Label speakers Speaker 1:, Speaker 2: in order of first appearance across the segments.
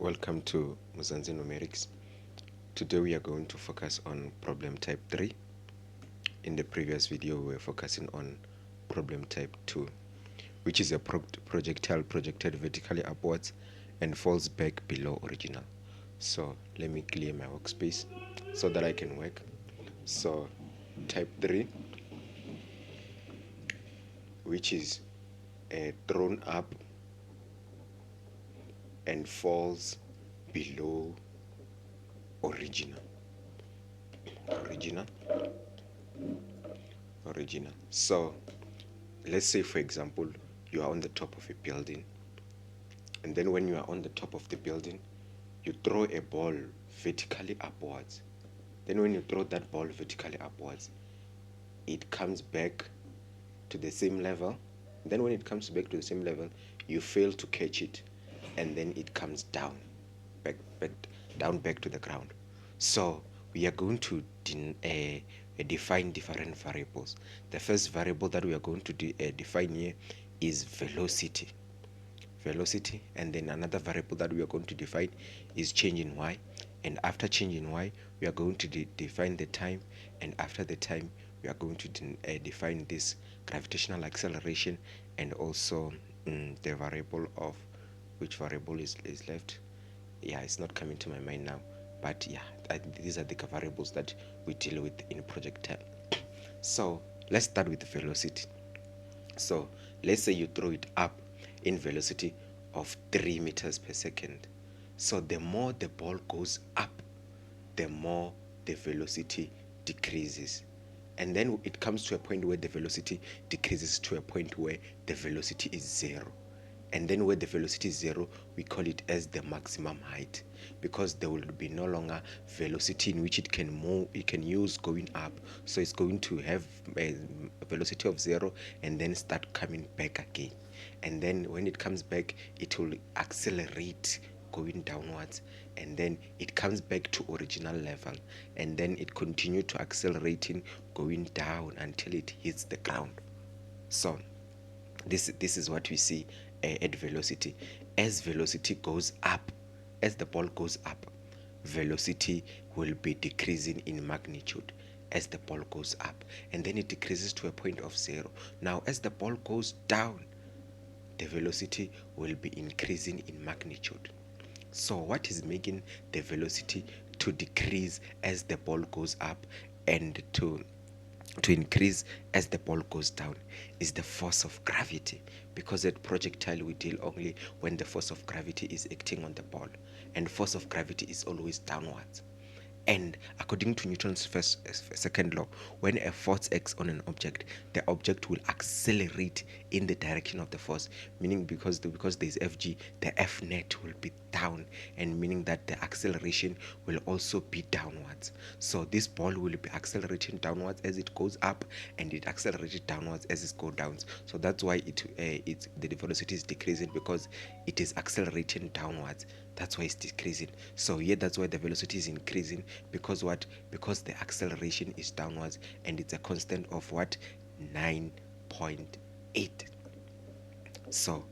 Speaker 1: Welcome to MzansiNumerics. Today we are going to focus on problem type 3. In the previous video we were focusing on problem type 2, which is a projectile projected vertically upwards and falls back below original. So let me clear my workspace so that I can work. So type 3, which is thrown up and falls below original. So let's say, for example, you are on the top of a building, and then when you are on the top of the building, you throw a ball vertically upwards. Then when you throw that ball vertically upwards, it comes back to the same level. Then when it comes back to the same level, you fail to catch it, and then it comes down back to the ground. So we are going to define different variables. The first variable that we are going to define here is velocity, and then another variable that we are going to define is change in y, and after change in y we are going to define the time, and after the time we are going to define this gravitational acceleration, and also the variable of which variable is left. Yeah, it's not coming to my mind now, but yeah, these are the variables that we deal with in projectile. So let's start with the velocity. So let's say you throw it up in velocity of 3 meters per second. So the more the ball goes up, the more the velocity decreases, and then it comes to a point where the velocity decreases to a point where the velocity is 0. And then where the velocity is 0, we call it as the maximum height, because there will be no longer velocity in which it can move, it can use going up. So it's going to have a velocity of 0 and then start coming back again. And then when it comes back, it will accelerate going downwards, and then it comes back to original level, and then it continues to accelerating going down until it hits the ground. So this is what we see at velocity. As velocity goes up, as the ball goes up, velocity will be decreasing in magnitude as the ball goes up, and then it decreases to a point of 0. Now as the ball goes down, the velocity will be increasing in magnitude. So what is making the velocity to decrease as the ball goes up and to increase as the ball goes down is the force of gravity, because at projectile we deal only when the force of gravity is acting on the ball, and force of gravity is always downwards. And according to Newton's second law, when a force acts on an object, the object will accelerate in the direction of the force, meaning because there is Fg, the F net will be down, and meaning that the acceleration will also be downwards. So this ball will be accelerating downwards as it goes up, and it accelerates downwards as it goes down. So that's why the velocity is decreasing, because it is accelerating downwards. That's why it's decreasing. So yeah, that's why the velocity is increasing, because what? Because the acceleration is downwards, and it's a constant of what? 9.8. So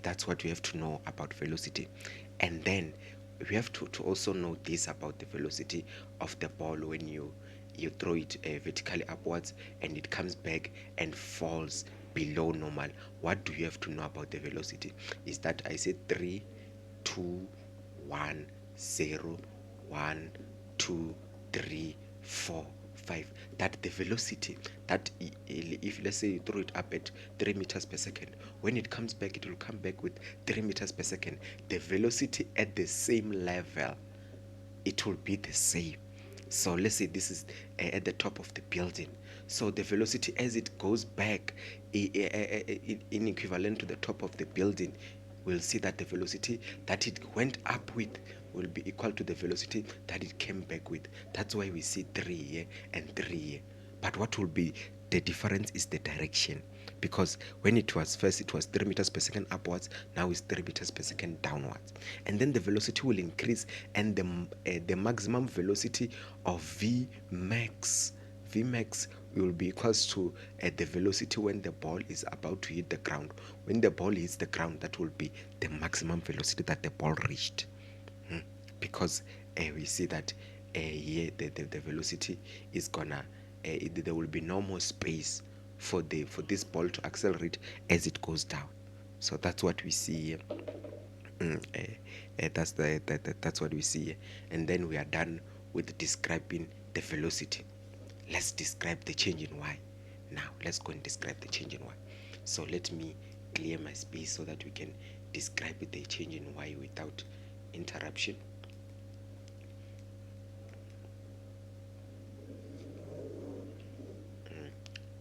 Speaker 1: that's what we have to know about velocity. And then we have to also know this about the velocity of the ball when you throw it vertically upwards and it comes back and falls below normal. What do you have to know about the velocity? Is that I said 3, 2, 1, 0, 1, 2, 3, 4, 5. That the velocity, that if let's say you throw it up at 3 meters per second, when it comes back, it will come back with 3 meters per second. The velocity at the same level, it will be the same. So let's say this is at the top of the building. So the velocity as it goes back in equivalent to the top of the building, we'll see that the velocity that it went up with will be equal to the velocity that it came back with. That's why we see 3 here and 3 here. But what will be the difference is the direction, because when it was first, it was 3 meters per second upwards, now it's 3 meters per second downwards. And then the velocity will increase, and the maximum velocity of Vmax will be equals to the velocity when the ball is about to hit the ground. When the ball hits the ground, that will be the maximum velocity that the ball reached. because we see that here the velocity is gonna there will be no more space for this ball to accelerate as it goes down. So that's what we see here. That's what we see here. And then we are done with describing the velocity. Let's describe the change in y. Now let's go and describe the change in y. So let me clear my space so that we can describe the change in y without interruption.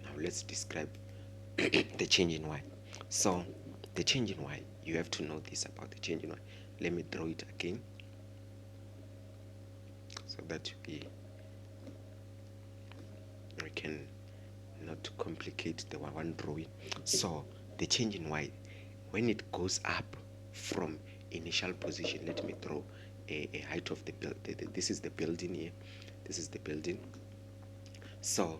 Speaker 1: Now let's describe the change in y. So the change in y, you have to know this about the change in y. Let me draw it again so that we can not complicate the one drawing. So the change in y, when it goes up from initial position, let me draw a height of the building. This is the building here. This is the building. So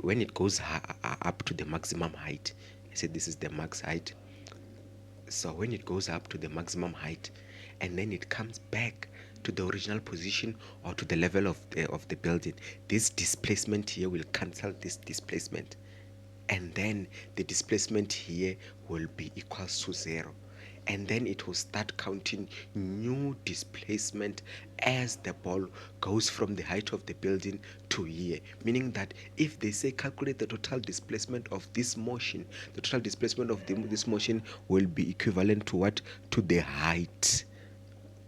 Speaker 1: when it goes up to the maximum height, I said this is the max height. So when it goes up to the maximum height and then it comes back to the original position or to the level of the building, this displacement here will cancel this displacement, and then the displacement here will be equals to 0, and then it will start counting new displacement as the ball goes from the height of the building to here, meaning that if they say calculate the total displacement of this motion, the total displacement of this motion will be equivalent to what? To the height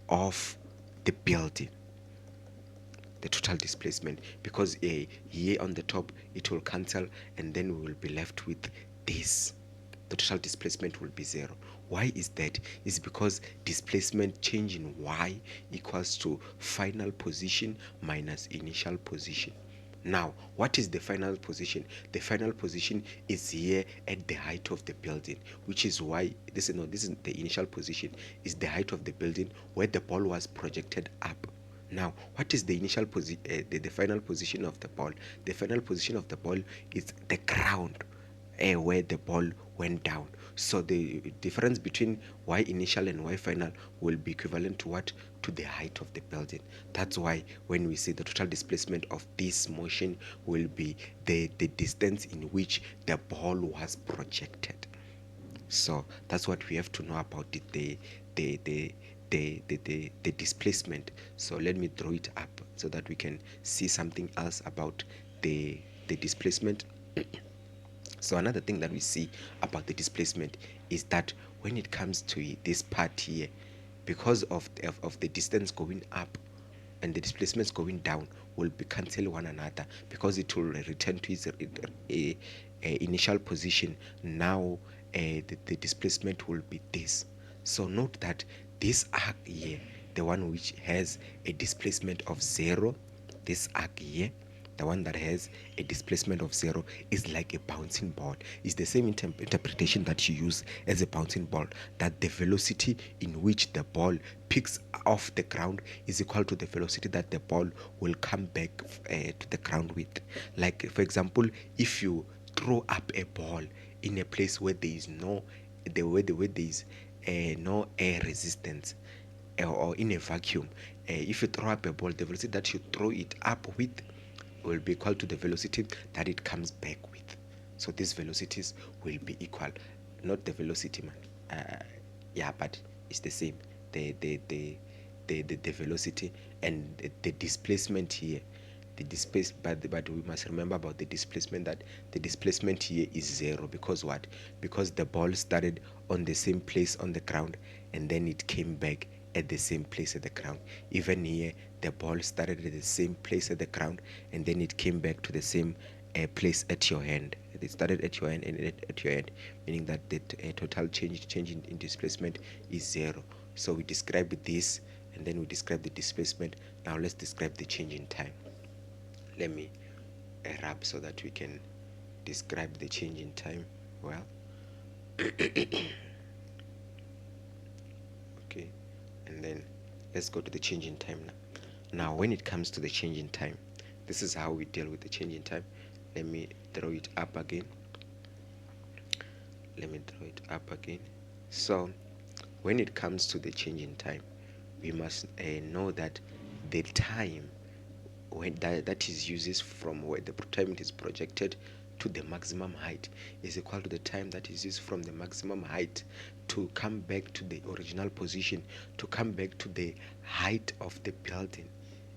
Speaker 1: of the building, the total displacement, because here on the top it will cancel, and then we will be left with this. The total displacement will be 0. Why is that? It's because displacement change in y equals to final position minus initial position. Now, what is the final position? The final position is here at the height of the building, which is why this is the initial position, is the height of the building where the ball was projected up. Now, what is the initial position? The final position of the ball. The final position of the ball is the ground, where the ball went down. So the difference between y initial and y final will be equivalent to what? To the height of the building. That's why when we say the total displacement of this motion will be the distance in which the ball was projected. So that's what we have to know about the displacement. So let me draw it up so that we can see something else about the displacement. So another thing that we see about the displacement is that when it comes to this part here, because of the distance going up and the displacements going down will be cancel one another, because it will return to its initial position. Now the displacement will be this. So note that this arc here, the one which has a displacement of 0, this arc here, the one that has a displacement of 0, is like a bouncing ball. It's the same interpretation that you use as a bouncing ball, that the velocity in which the ball picks off the ground is equal to the velocity that the ball will come back to the ground with. Like, for example, if you throw up a ball in a place where there is no no air resistance, or in a vacuum, if you throw up a ball, the velocity that you throw it up with will be equal to the velocity that it comes back with. So these velocities will be equal, not the velocity, man. Yeah, but it's the same. The velocity and the displacement here. But we must remember about the displacement, that the displacement here is 0, because what? Because the ball started on the same place on the ground and then it came back at the same place at the ground. Even here, the ball started at the same place at the ground and then it came back to the same place at your hand. It started at your hand and at your hand, meaning that the total change in displacement is 0. So we describe this and then we describe the displacement. Now let's describe the change in time. Let me rub so that we can describe the change in time well. Okay, and then let's go to the change in time now. Now when it comes to the change in time, this is how we deal with the change in time. Let me draw it up again. So when it comes to the change in time, we must know that the time when that is uses from where the time it is projected to the maximum height is equal to the time that is used from the maximum height to come back to the original position, to come back to the height of the building,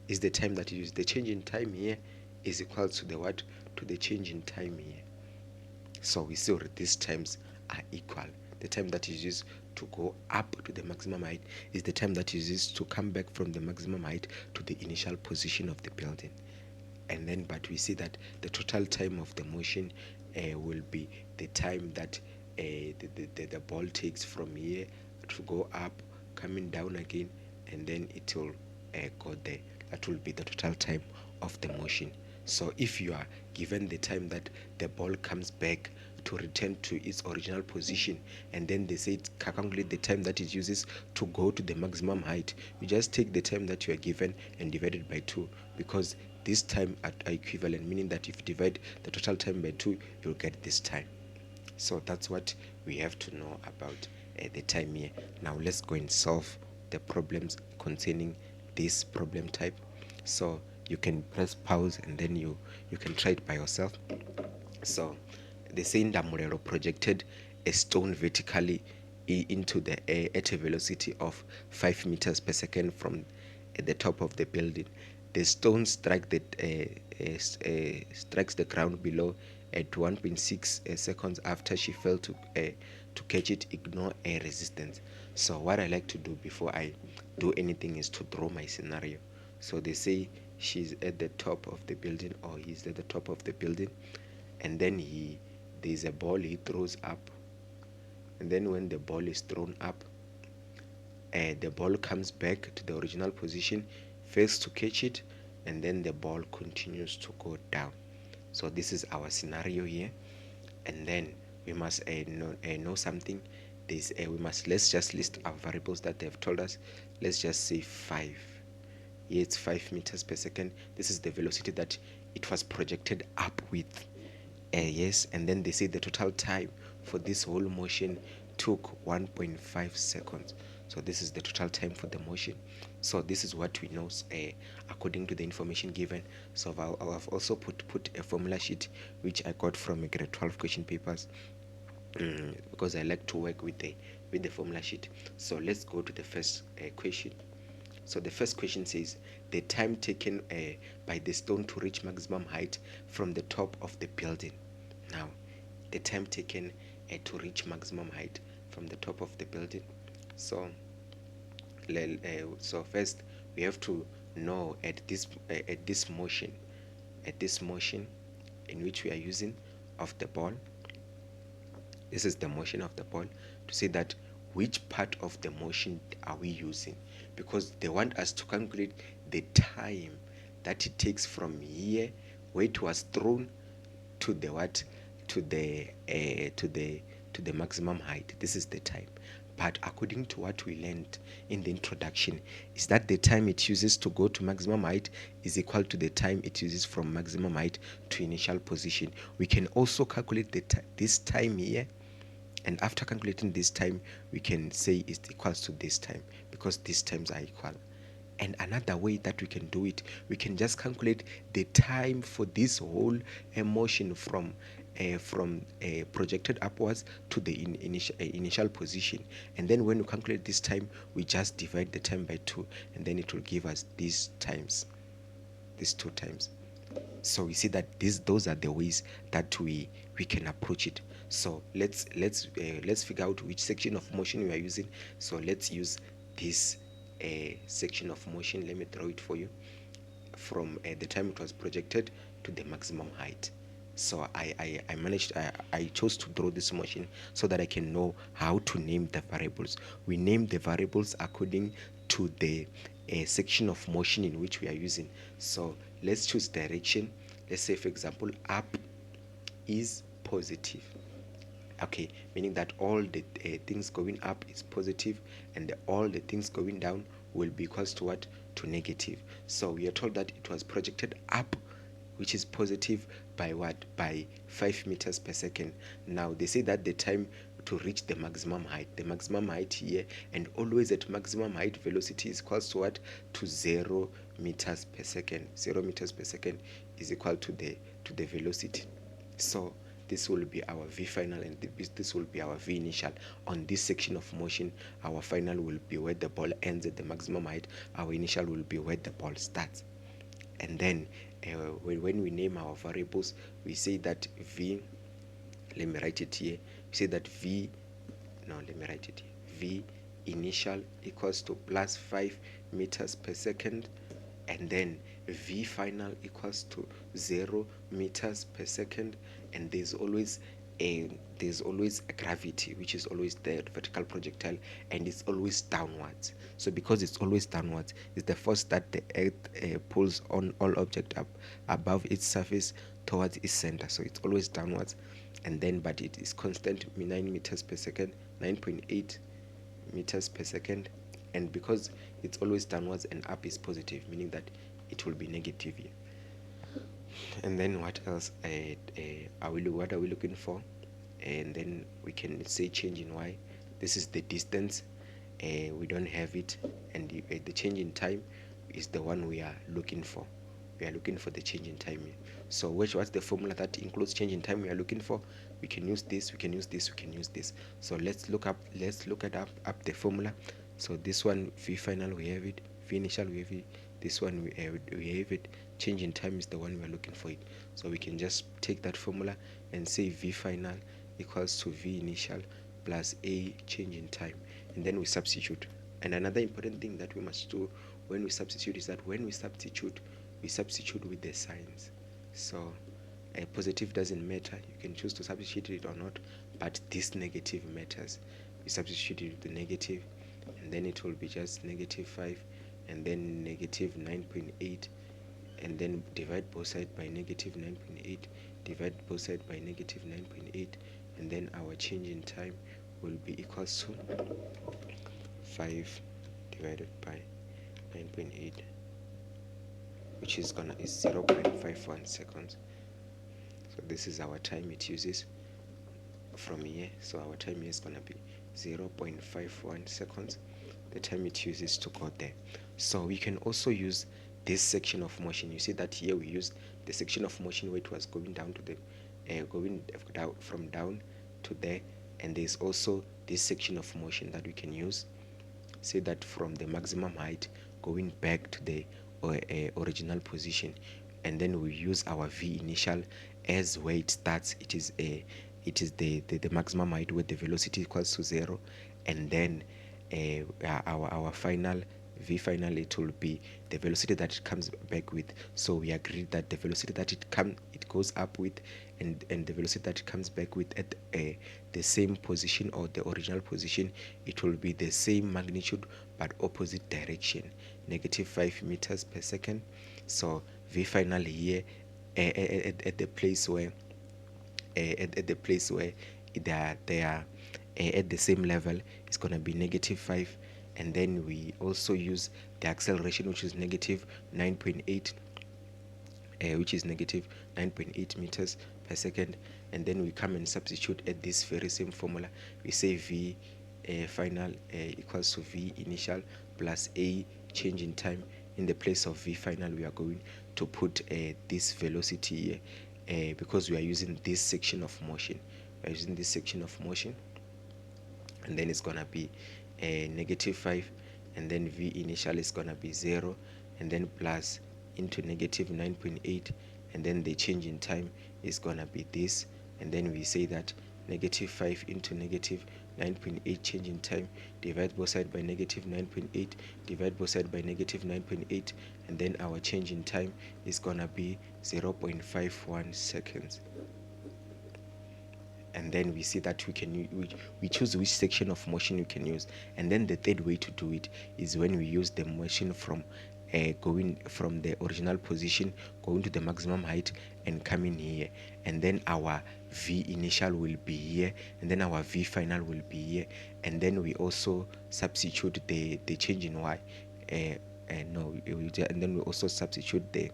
Speaker 1: is the time that is used. The change in time here is equal to the what? To the change in time here. So we see these times are equal. The time that is used to go up to the maximum height is the time that is used to come back from the maximum height to the initial position of the building. And then, but we see that the total time of the motion will be the time that the ball takes from here to go up, coming down again, and then it will go there. That will be the total time of the motion. So if you are given the time that the ball comes back to return to its original position, and then they say calculate the time that it uses to go to the maximum height, you just take the time that you are given and divide it by 2, because this time are equivalent, meaning that if you divide the total time by 2, you'll get this time. So that's what we have to know about the time here. Now let's go and solve the problems concerning this problem type. So you can press pause and then you can try it by yourself. So they say Ndamulelo projected a stone vertically into the air at a velocity of 5 meters per second from the top of the building. The stone strikes the ground below at 1.6 seconds after she fell to catch it. Ignore air resistance. So what I like to do before I do anything is to draw my scenario. So they say she's at the top of the building, or he's at the top of the building, and then there's a ball he throws up, and then when the ball is thrown up, the ball comes back to the original position, fails to catch it, and then the ball continues to go down. So this is our scenario here, and then we must know something. Let's just list our variables that they've told us. Let's just say 5. Here it's 5 meters per second. This is the velocity that it was projected up with. Yes, and then they say the total time for this whole motion took 1.5 seconds. So this is the total time for the motion. So this is what we know according to the information given. So I've also put a formula sheet which I got from a grade 12 question papers, because I like to work with the formula sheet. So let's go to the first question. So the first question says the time taken by the stone to reach maximum height from the top of the building. Now, the time taken to reach maximum height from the top of the building. So, so first we have to know at this motion in which we are using of the ball. This is the motion of the ball, to say that which part of the motion are we using, because they want us to calculate the time that it takes from here where it was thrown to the what, to the maximum height. This is the time. But according to what we learned in the introduction, is that the time it uses to go to maximum height is equal to the time it uses from maximum height to initial position. We can also calculate this time here, and after calculating this time, we can say it equals to this time, because these times are equal. And another way that we can do it, we can just calculate the time for this whole motion from projected upwards to the initial position. And then when we calculate this time, we just divide the time by 2, and then it will give us these 2 times. So we see that those are the ways that we can approach it. So let's figure out which section of motion we are using. So let's use this section of motion. Let me draw it for you from the time it was projected to the maximum height. So I chose to draw this motion so that I can know how to name the variables. We name the variables according to the section of motion in which we are using. So let's choose direction. Let's say, for example, up is positive. Okay, meaning that all the things going up is positive, and all the things going down will be equals to what? To negative. So we are told that it was projected up, which is positive, by what? By 5 meters per second. Now they say that the time to reach the maximum height. The maximum height here, and always at maximum height, velocity is equals to what? To 0 meters per second. 0 meters per second is equal to the velocity. So this will be our v final, and this will be our v initial. On this section of motion, our final will be where the ball ends at the maximum height. Our initial will be where the ball starts. And then when we name our variables, we say that v, let me write it here, we say that v initial equals to plus 5 meters per second, and then v final equals to 0 meters per second, and there's always a gravity, which is always the vertical projectile, and it's always downwards. So because it's always downwards, it's the force that the earth pulls on all object up above its surface towards its center. So it's always downwards, and then but it is constant 9 meters per second, 9.8 meters per second, and because it's always downwards and up is positive, meaning that it will be negative here. And then what else what are we looking for? And then we can say change in y. This is the distance, we don't have it, and the change in time is the one we are looking for. We are looking for the change in time here. So what's the formula that includes change in time we are looking for? We can use this, we can use this, we can use this. So let's look up the formula. So this one, v final, we have it. V initial, we have it. This one we have it. Change in time is the one we are looking for it. So we can just take that formula and say v final equals to v initial plus a change in time, and then we substitute. And another important thing that we must do when we substitute is that when we substitute with the signs. So a positive doesn't matter, you can choose to substitute it or not, but this negative matters. We substitute it with the negative, and then it will be just negative 5, and then negative 9.8, and then divide both sides by negative 9.8, divide both sides by negative 9.8, and then our change in time will be equals to 5 divided by 9.8, which is 0.51 seconds. So this is our time it uses from here. So our time here is gonna be 0.51 seconds, the time it uses to go there. So we can also use this section of motion. You see that here we use the section of motion where it was going down to the going down from down to there, and there's also this section of motion that we can use. Say that from the maximum height going back to the original position, and then we use our v initial as where it starts. It is the maximum height where the velocity equals to 0, and then our final v final, it will be the velocity that it comes back with. So we agreed that the velocity that it goes up with, and the velocity that it comes back with at the same position or the original position, it will be the same magnitude but opposite direction, negative 5 meters per second. So v final here at the place where they are at the same level is going to be negative 5, and then we also use the acceleration, which is negative 9.8, which is negative 9.8 meters per second, and then we come and substitute at this very same formula. We say v final equals to v initial plus a change in time. In the place of v final, we are going to put this velocity here, because we are using this section of motion. We are using this section of motion, and then it's gonna be negative 5, and then v initial is gonna be 0, and then plus into negative 9.8, and then the change in time is gonna be this, and then we say that negative 5 into negative 9.8 change in time, divide both sides by negative 9.8, divide both sides by negative 9.8, and then our change in time is gonna be 0.51 seconds. And then we see that we choose which section of motion we can use. And then the third way to do it is when we use the motion from going from the original position, going to the maximum height and coming here, and then our v initial will be here, and then our v final will be here, and then we also substitute the change in y, and then we also substitute the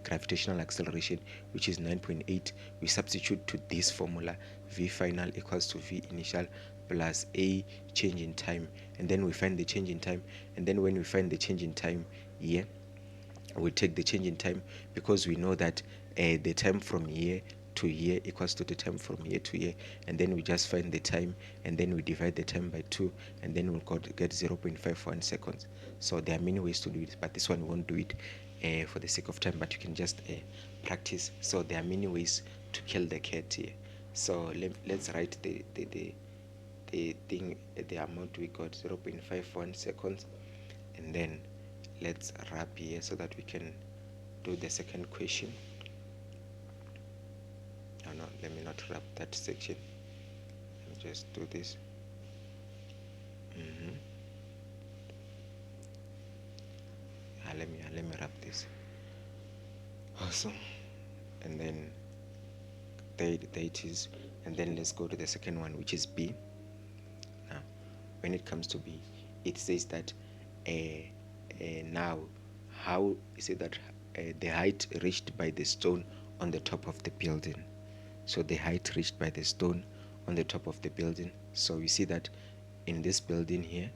Speaker 1: gravitational acceleration, which is 9.8. We substitute to this formula v final equals to v initial plus a change in time, and then we find the change in time. And then when we find the change in time here, we take the change in time, because we know that the time from here to here equals to the time from here to here, and then we just find the time, and then we divide the time by 2, and then we'll get 0.51 seconds. So there are many ways to do it, but this one we won't do it for the sake of time, but you can just practice. So there are many ways to kill the cat here. So let's write the thing, the amount we got, 0.51 seconds, and then let's wrap here so that we can do the second question. No, let me not wrap that section. Let me just do this. Let me wrap this. Awesome. And then there it is. And then let's go to the second one, which is B. Now, when it comes to B, it says that now, how is it that the height reached by the stone on the top of the building? So the height reached by the stone on the top of the building. So we see that in this building here,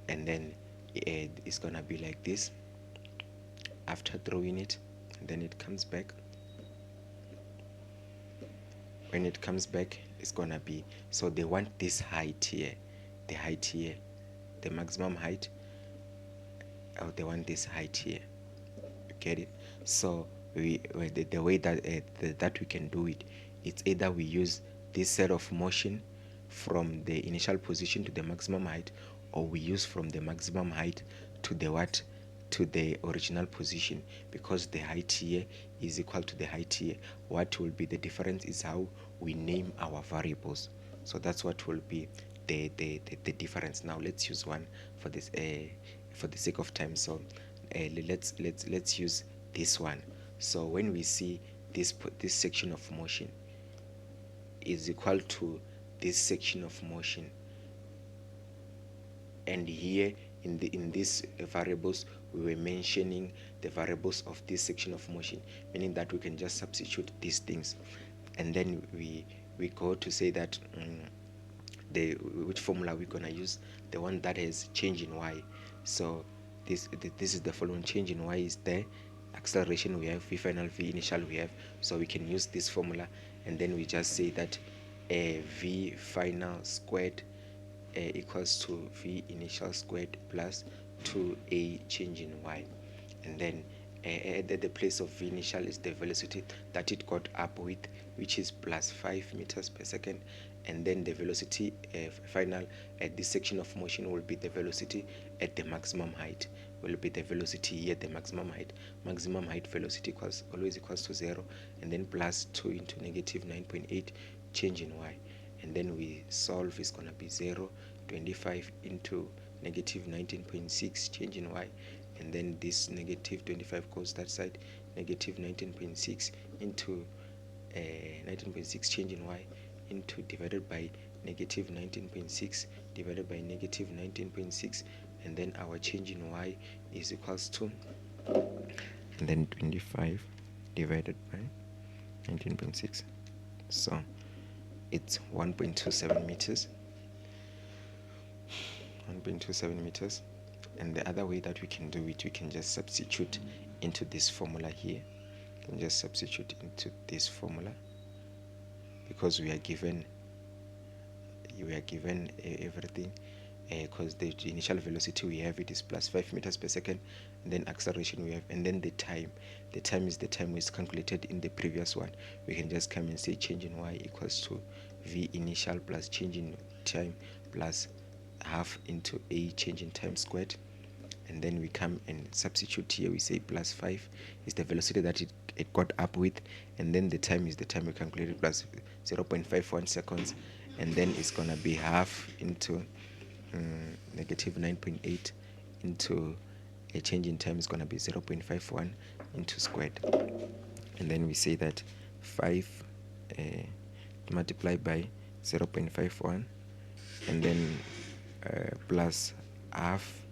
Speaker 1: and then it's gonna be like this after drawing it, and then it comes back. When it comes back, it's gonna be, so they want this height here, the height here, the maximum height, or they want this height here. You get it? So the way that that we can do it, it's either we use this set of motion from the initial position to the maximum height, or we use from the maximum height to the original position, because the height here is equal to the height here. What will be the difference is how we name our variables. So that's what will be the difference. Now let's use one for this for the sake of time. So let's use this one. So when we see this section of motion is equal to this section of motion, and here in these variables we were mentioning the variables of this section of motion, meaning that we can just substitute these things, and then we go to say that which formula we're gonna use, the one that has change in y. So this is the following: change in y is there, acceleration we have, v final, v initial we have. So we can use this formula, and then we just say that v final squared equals to v initial squared plus 2a change in y, and then at the place of v initial is the velocity that it got up with, which is plus 5 meters per second, and then the velocity final at this section of motion will be the velocity at the maximum height, will be the velocity here at the maximum height velocity always equals to 0, and then plus 2 into negative 9.8 change in y, and then we solve, is going to be 0, 25 into negative 19.6 change in y, and then this negative 25 goes that side, negative 19.6 into 19.6 change in y into divided by negative 19.6 divided by negative 19.6, and then our change in y is equals to, and then 25 divided by 19.6, so it's 1.27 meters. 1.27 meters. And the other way that we can do it, we can just substitute into this formula here. We can just substitute into this formula, because we are given everything, because the initial velocity we have, it is plus 5 meters per second, and then acceleration we have, and then the time is the time was calculated in the previous one. We can just come and say change in y equals to v initial plus change in time plus half into a change in time squared, and then we come and substitute here. We say plus 5 is the velocity that it got up with, and then the time is the time we calculated, plus 0.51 seconds, and then it's gonna be half into negative 9.8 into a change in time is gonna be 0.51 into squared, and then we say that 5 multiplied by 0.51, and then plus half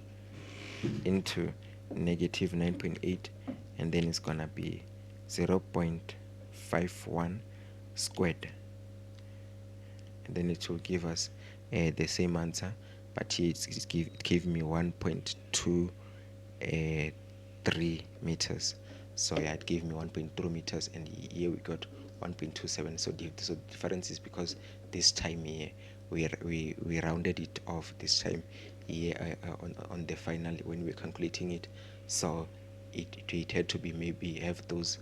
Speaker 1: into negative 9.8, and then it's gonna be 0.51 squared. and then it will give us the same answer, but here it gave me 1.23 meters. So yeah, it gave me 1.3 meters, and here we got 1.27. So the difference is because this time here we rounded it off this time here on the final when we're calculating it. So it had to be maybe have those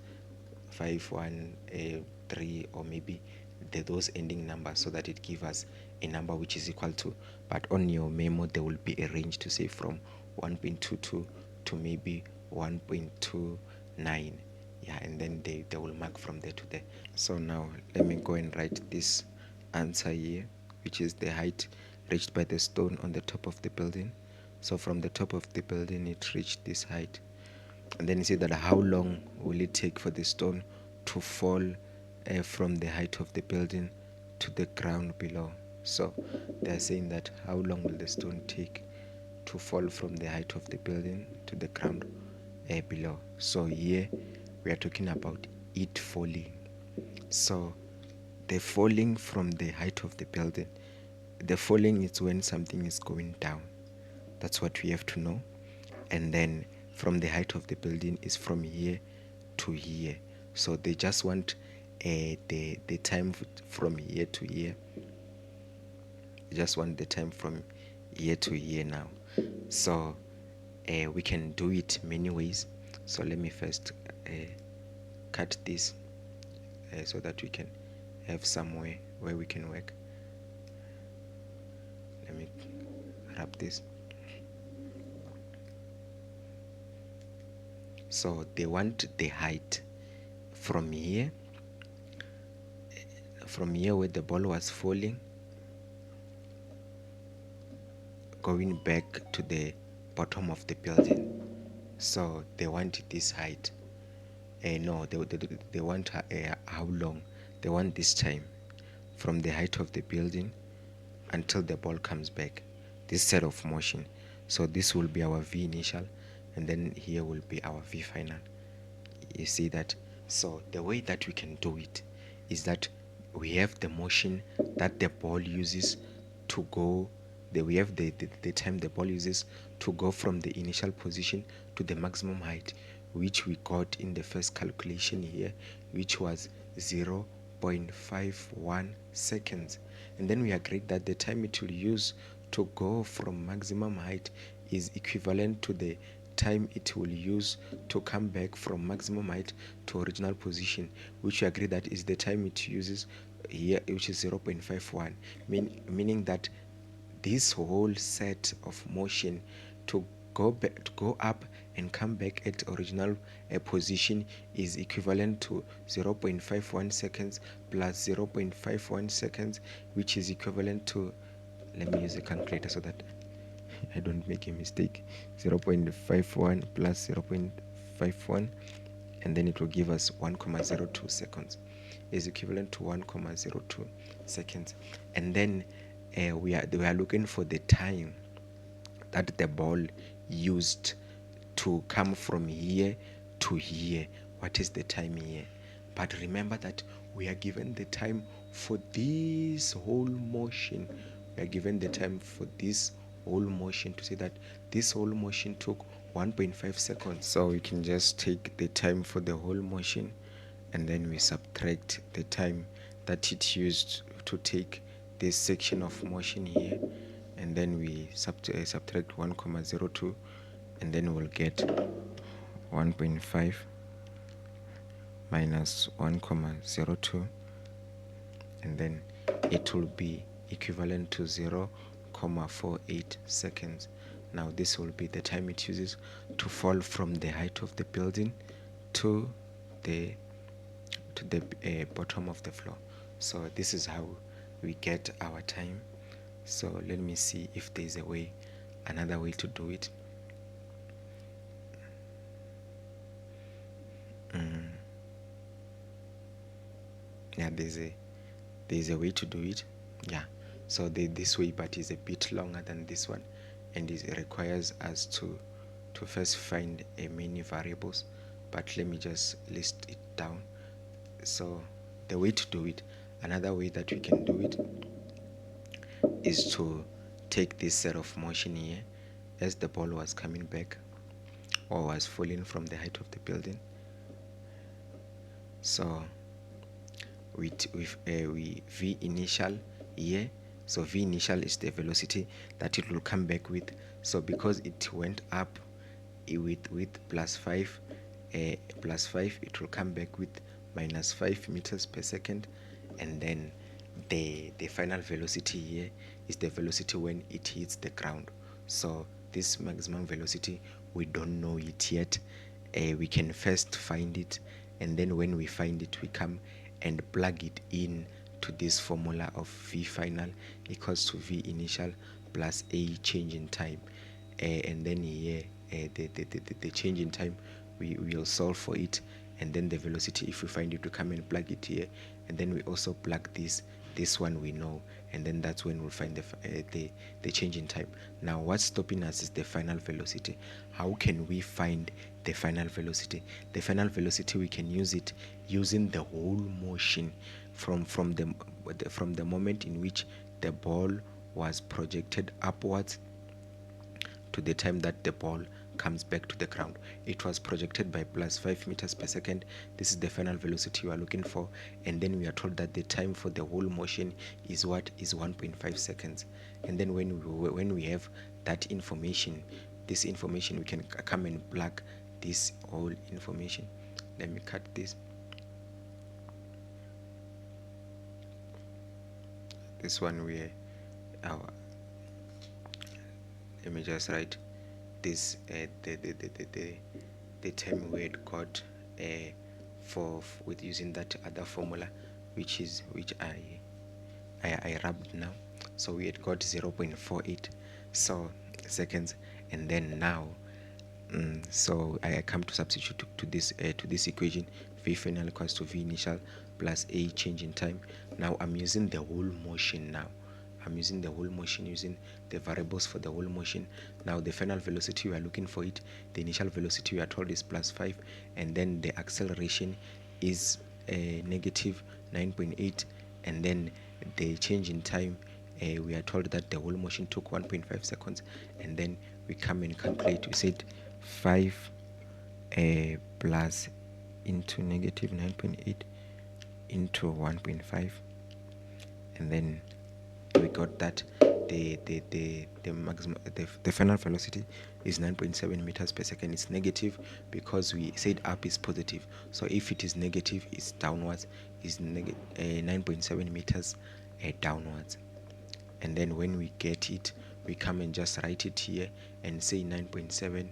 Speaker 1: 513 or maybe those ending numbers, so that it gives us a number which is equal to. But on your memo there will be a range to say from 1.22 to maybe 1.29. Yeah, and then they will mark from there to there. So now let me go and write this answer here, which is the height reached by the stone on the top of the building. So from the top of the building it reached this height, and then you see that how long will it take for the stone to fall from the height of the building to the ground below. So they are saying that how long will the stone take to fall from the height of the building to the ground below. So here we are talking about it falling. So the falling from the height of the building, the falling is when something is going down. That's what we have to know. And then from the height of the building is from here to here. So they just want the time from here to here. They just want the time from here to here now. So we can do it many ways. So let me first cut this so that we can have somewhere where we can work. Let me wrap this. So they want the height from here where the ball was falling, going back to the bottom of the building. So they want this height. No, they want how long. They want this time from the height of the building until the ball comes back, this set of motion. So this will be our V initial, and then here will be our V final. You see that? So the way that we can do it is that we have the motion that the ball uses to go, we have the time the ball uses to go from the initial position to the maximum height, which we got in the first calculation here, which was 0.51 seconds. And then we agreed that the time it will use to go from maximum height is equivalent to the time it will use to come back from maximum height to original position, which we agree that is the time it uses here, which is 0.51, meaning that this whole set of motion to go back, to go up and come back at original position is equivalent to 0.51 seconds plus 0.51 seconds, which is equivalent to, let me use a calculator so that I don't make a mistake, 0.51 plus 0.51, and then it will give us 1,02 seconds, is equivalent to 1,02 seconds. And then we are looking for the time that the ball used to come from here to here. What is the time here? But remember that we are given the time for this whole motion. We are given the time for this whole motion to say that this whole motion took 1.5 seconds. So we can just take the time for the whole motion, and then we subtract the time that it used to take this section of motion here, and then we subtract 1,02, and then we'll get 1.5 minus 1,02, and then it will be equivalent to 0.48 seconds. Now this will be the time it uses to fall from the height of the building to the bottom of the floor. So this is how we get our time. So let me see if there's another way to do it. Yeah, there's a way to do it. Yeah, so this way, but is a bit longer than this one, and it requires us to first find many variables, but let me just list it down. So the way to do it, another way that we can do it is to take this set of motion here as the ball was coming back or was falling from the height of the building. So we v initial here, so v initial is the velocity that it will come back with. So because it went up with plus 5, it will come back with minus 5 meters per second, and then the final velocity here is the velocity when it hits the ground. So this maximum velocity, we don't know it yet. We can first find it, and then when we find it, we come and plug it in to this formula of v final equals to v initial plus a change in time, and then here the change in time, we will solve for it, and then the velocity, if we find it, we come and plug it here, and then we also plug this one we know, and then that's when we'll find the change in time. Now what's stopping us is the final velocity. How can we find the final velocity? The final velocity, we can use it using the whole motion from the moment in which the ball was projected upwards to the time that the ball comes back to the ground. It was projected by plus 5 meters per second. This is the final velocity you are looking for, and then we are told that the time for the whole motion is 1.5 seconds. And then when we have that information, this information, we can come and plug this whole information. Let me cut this. This one let me just write this the time we had got with using that other formula, which I rubbed now. So we had got 0.48 seconds, and then now so I come to substitute to this equation. V final equals to v initial plus a change in time. Now I'm using the whole motion now. I'm using the whole motion, using the variables for the whole motion. Now the final velocity we are looking for it, the initial velocity we are told is plus 5, and then the acceleration is negative 9.8, and then the change in time, we are told that the whole motion took 1.5 seconds, and then we come and calculate. We said 5 plus into negative 9.8 into 1.5, and then we got that the maximum, the final velocity is 9.7 meters per second. It's negative because we said up is positive, so if it is negative, it's downwards, is 9.7 meters downwards. And then when we get it, we come and just write it here and say 9.7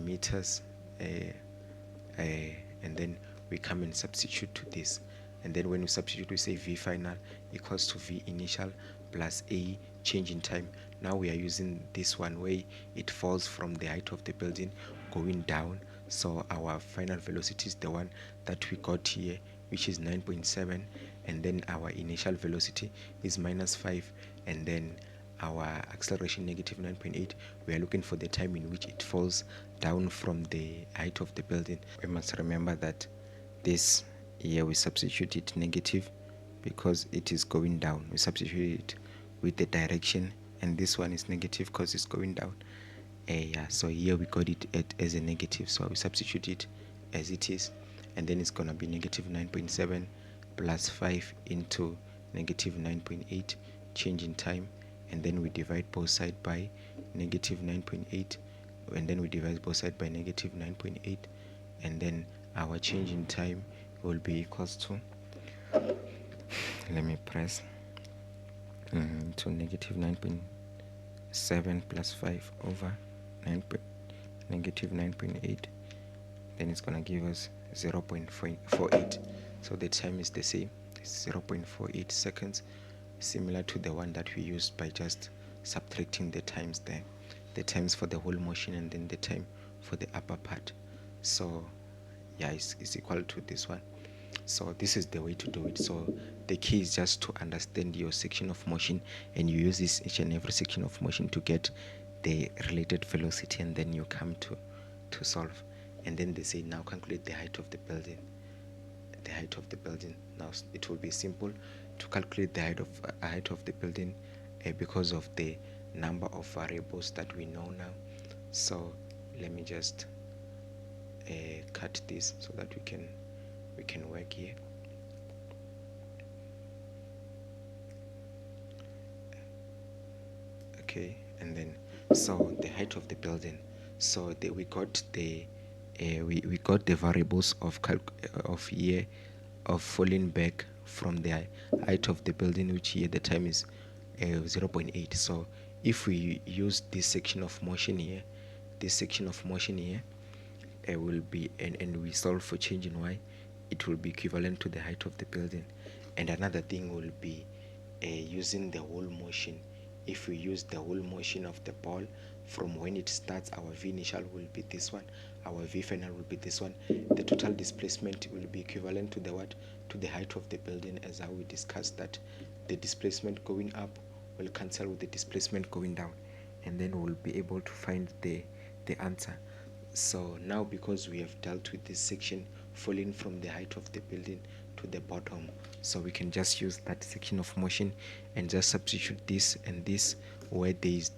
Speaker 1: meters, and then we come and substitute to this, and then when we substitute, we say v final equals to v initial plus a change in time. Now we are using this one where it falls from the height of the building going down, so our final velocity is the one that we got here, which is 9.7, and then our initial velocity is minus 5, and then our acceleration negative 9.8. We are looking for the time in which it falls down from the height of the building. We must remember that this here we substitute it negative because it is going down. We substitute it with the direction, and this one is negative because it's going down. So here we got it as a negative, so we substitute it as it is, and then it's gonna be negative 9.7 plus 5 into negative 9.8 change in time, and then we divide both sides by negative 9.8, and then we divide both sides by negative 9.8, and then our change in time will be equals to, let me press, to negative 9.7 plus 5 over negative 9.8, then it's gonna give us 0.48. so the time is the same, it's 0.48 seconds, similar to the one that we used by just subtracting the times there, the times for the whole motion and then the time for the upper part. So yeah, it's equal to this one. So this is the way to do it. So the key is just to understand your section of motion, and you use this each and every section of motion to get the related velocity, and then you come to solve. And then they say, now calculate the height of the building. The height of the building. Now it will be simple to calculate the height of the building because of the number of variables that we know now. So let me just cut this so that we can work here. Okay, and then so the height of the building, so we got the we got the variables of year of falling back from the height of the building, which here the time is 0.8. So if we use this section of motion here, will be and we solve for change in y, it will be equivalent to the height of the building. And another thing will be using the whole motion. If we use the whole motion of the ball from when it starts, our v initial will be this one, our v final will be this one. The total displacement will be equivalent to the what, to the height of the building, as how we discussed that the displacement going up will cancel with the displacement going down, and then we'll be able to find the answer. So now, because we have dealt with this section falling from the height of the building to the bottom, so we can just use that section of motion and just substitute this and this where there is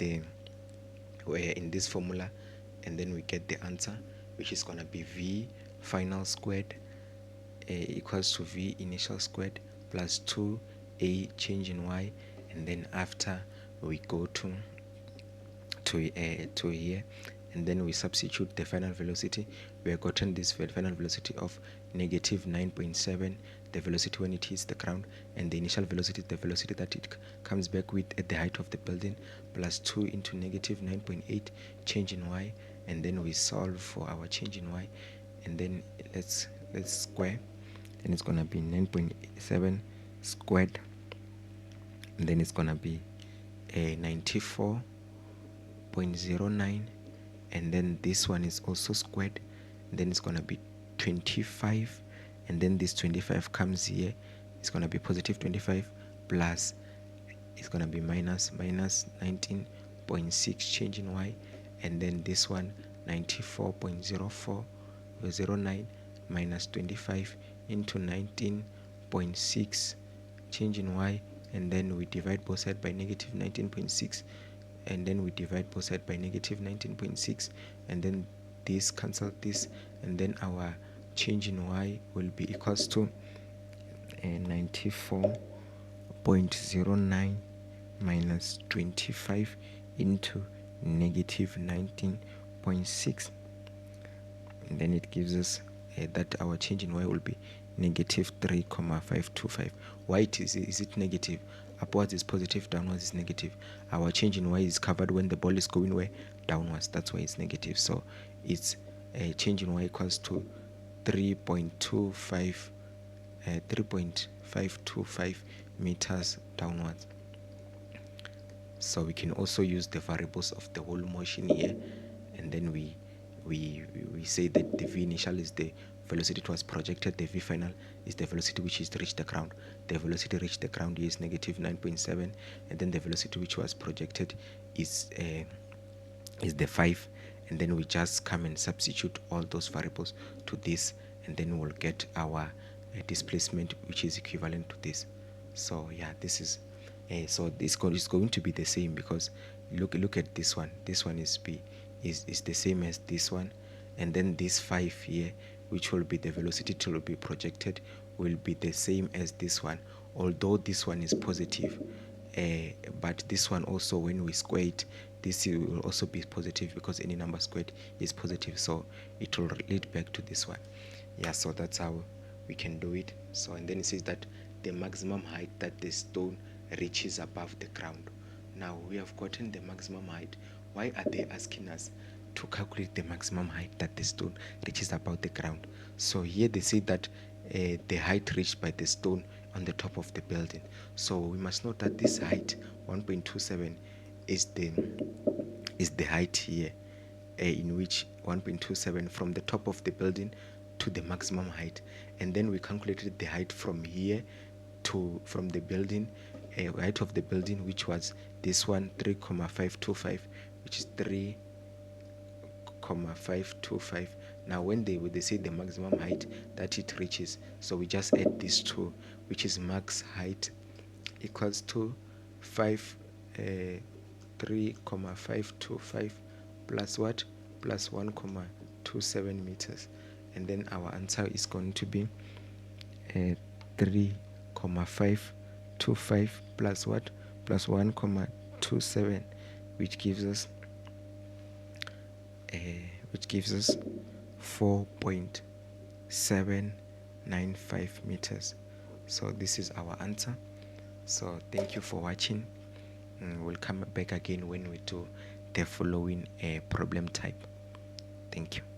Speaker 1: where in this formula, and then we get the answer, which is gonna be v final squared equals to v initial squared plus 2a change in y, and then after we go to here, and then we substitute the final velocity. We have gotten this final velocity of negative 9.7, the velocity when it hits the ground, and the initial velocity, the velocity that it comes back with at the height of the building, plus 2 into negative 9.8 change in y, and then we solve for our change in y, and then let's square, and it's gonna be 9.7 squared, and then it's gonna be a 94.09, and then this one is also squared, and then it's gonna be 25, and then this 25 comes here, it's gonna be positive 25 plus, it's gonna be minus 19.6 change in y, and then this one 94.0409 minus 25 into 19.6 change in y, and then we divide both sides by negative 19.6, and then we divide both sides by negative 19.6, and then this cancel this, and then our change in y will be equals to 94.09 minus 25 into negative 19.6, and then it gives us that our change in y will be negative 3,525. Why is it negative? Upwards is positive, downwards is negative. Our change in y is covered when the ball is going where? Downwards. That's why it's negative. So it's change in y equals to 3.525 meters downwards. So we can also use the variables of the whole motion here, and then we say that the v initial is the velocity it was projected, the v final is the velocity which is reached the ground. The velocity reached the ground here is negative 9.7, and then the velocity which was projected is the 5, and then we just come and substitute all those variables to this, and then we'll get our displacement, which is equivalent to this. So yeah, this is so this is going to be the same, because look at this one. This one is the same as this one, and then this 5 here, which will be the velocity to be projected, will be the same as this one, although this one is positive, but this one also, when we square it, this will also be positive, because any number squared is positive, so it will lead back to this one. Yeah, so that's how we can do it. So, and then it says that the maximum height that the stone reaches above the ground. Now we have gotten the maximum height. Why are they asking us to calculate the maximum height that the stone reaches above the ground? So here they say that the height reached by the stone on the top of the building. So we must note that this height 1.27 is the height here, in which 1.27 from the top of the building to the maximum height, and then we calculated the height from here from the building, height of the building, which was this one, 3,525, which is 3,525. Now when they say the maximum height that it reaches, so we just add these two, which is max height equals to 5
Speaker 2: 3,525 plus what? Plus 1,27 meters. And then our answer is going to be 3,525 plus what? Plus 1,27, which gives us 4.795 meters. So this is our answer. So thank you for watching. We'll come back again when we do the following problem type. Thank you.